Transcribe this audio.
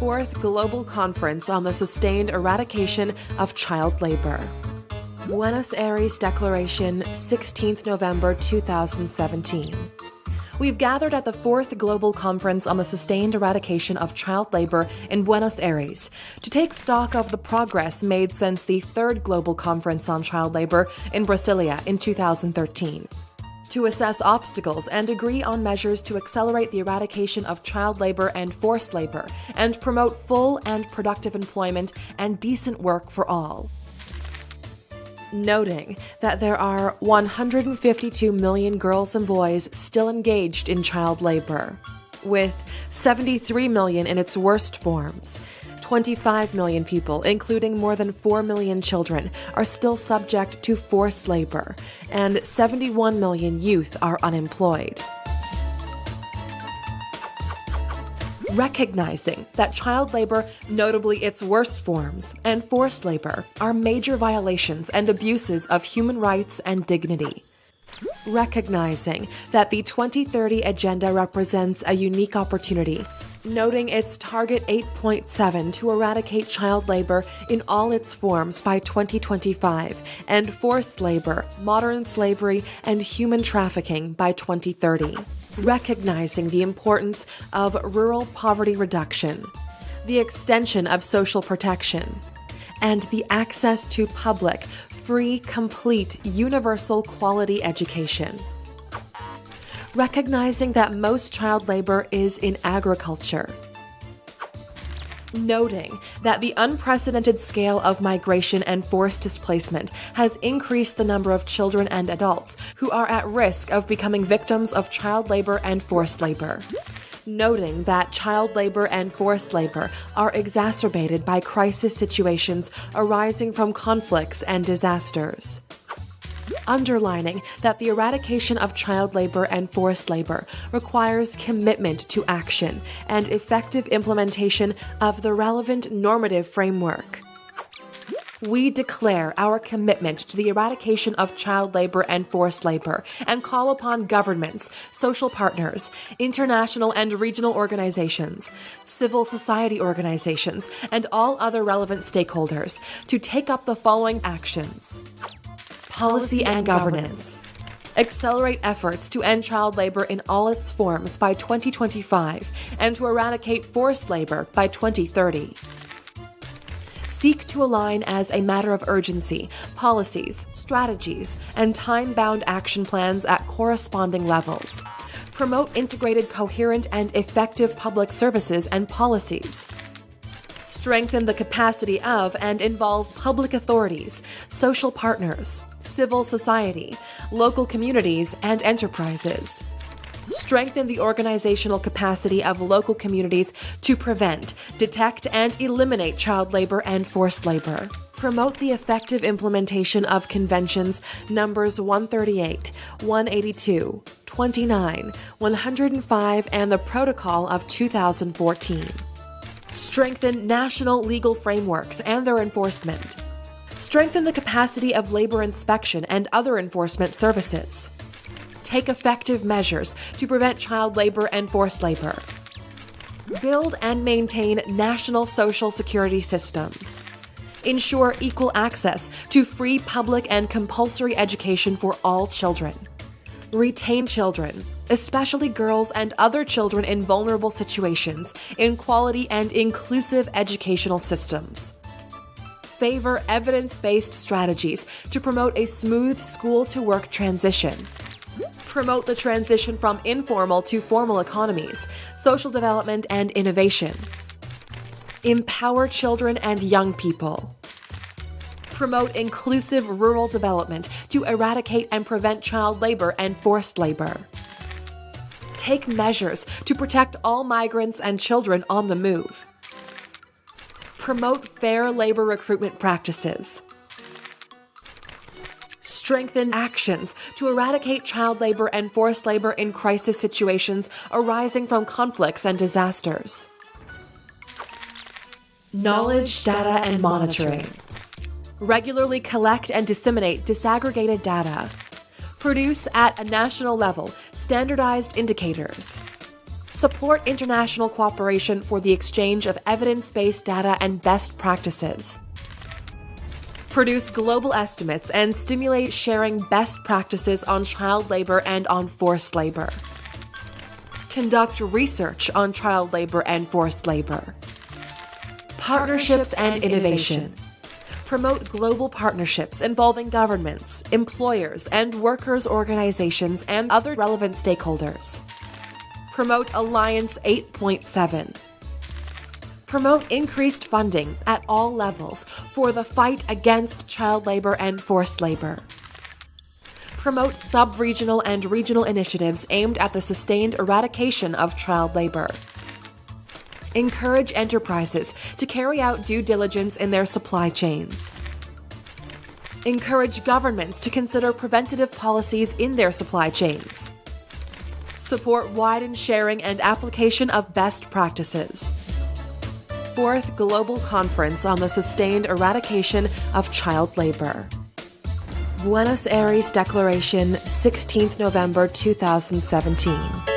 4th Global Conference on the Sustained Eradication of Child Labor. Buenos Aires Declaration, 16th November 2017. We've gathered at the 4th Global Conference on the Sustained Eradication of Child Labor in Buenos Aires to take stock of the progress made since the 3rd Global Conference on Child Labor in Brasilia in 2013. To assess obstacles and agree on measures to accelerate the eradication of child labor and forced labor and promote full and productive employment and decent work for all. Noting that there are 152 million girls and boys still engaged in child labor, with 73 million in its worst forms. 25 million people, including more than 4 million children, are still subject to forced labor, and 71 million youth are unemployed. Recognizing that child labor, notably its worst forms, and forced labor, are major violations and abuses of human rights and dignity. Recognizing that the 2030 Agenda represents a unique opportunity, noting its Target 8.7 to eradicate child labor in all its forms by 2025 and forced labor, modern slavery, and human trafficking by 2030. Recognizing the importance of rural poverty reduction, the extension of social protection, and the access to public, free, complete, universal quality education. Recognizing that most child labor is in agriculture. Noting that the unprecedented scale of migration and forced displacement has increased the number of children and adults who are at risk of becoming victims of child labor and forced labor. Noting that child labor and forced labor are exacerbated by crisis situations arising from conflicts and disasters. Underlining that the eradication of child labor and forced labor requires commitment to action and effective implementation of the relevant normative framework. We declare our commitment to the eradication of child labor and forced labor and call upon governments, social partners, international and regional organizations, civil society organizations, and all other relevant stakeholders to take up the following actions. Policy and governance. Accelerate efforts to end child labor in all its forms by 2025 and to eradicate forced labor by 2030. Seek to align as a matter of urgency policies, strategies, and time-bound action plans at corresponding levels. Promote integrated, coherent, and effective public services and policies. Strengthen the capacity of and involve public authorities, social partners, civil society, local communities, and enterprises. Strengthen the organizational capacity of local communities to prevent, detect, and eliminate child labor and forced labor. Promote the effective implementation of Conventions numbers 138, 182, 29, 105, and the Protocol of 2014. Strengthen national legal frameworks and their enforcement. Strengthen the capacity of labor inspection and other enforcement services. Take effective measures to prevent child labor and forced labor. Build and maintain national social security systems. Ensure equal access to free public and compulsory education for all children. Retain children, especially girls and other children in vulnerable situations, in quality and inclusive educational systems. Favor evidence-based strategies to promote a smooth school-to-work transition. Promote the transition from informal to formal economies, social development, and innovation. Empower children and young people. Promote inclusive rural development to eradicate and prevent child labor and forced labor. Take measures to protect all migrants and children on the move. Promote fair labor recruitment practices. Strengthen actions to eradicate child labor and forced labor in crisis situations arising from conflicts and disasters. Knowledge, data, and monitoring. Regularly collect and disseminate disaggregated data. Produce at a national level standardized indicators. Support international cooperation for the exchange of evidence-based data and best practices. Produce global estimates and stimulate sharing best practices on child labor and on forced labor. Conduct research on child labor and forced labor. Partnerships and innovation. Promote global partnerships involving governments, employers, and workers' organizations and other relevant stakeholders. Promote Alliance 8.7. Promote increased funding at all levels for the fight against child labor and forced labor. Promote sub-regional and regional initiatives aimed at the sustained eradication of child labor. Encourage enterprises to carry out due diligence in their supply chains. Encourage governments to consider preventative policies in their supply chains. Support widened sharing and application of best practices. 4th Global Conference on the Sustained Eradication of Child Labor. Buenos Aires Declaration, 16th November 2017.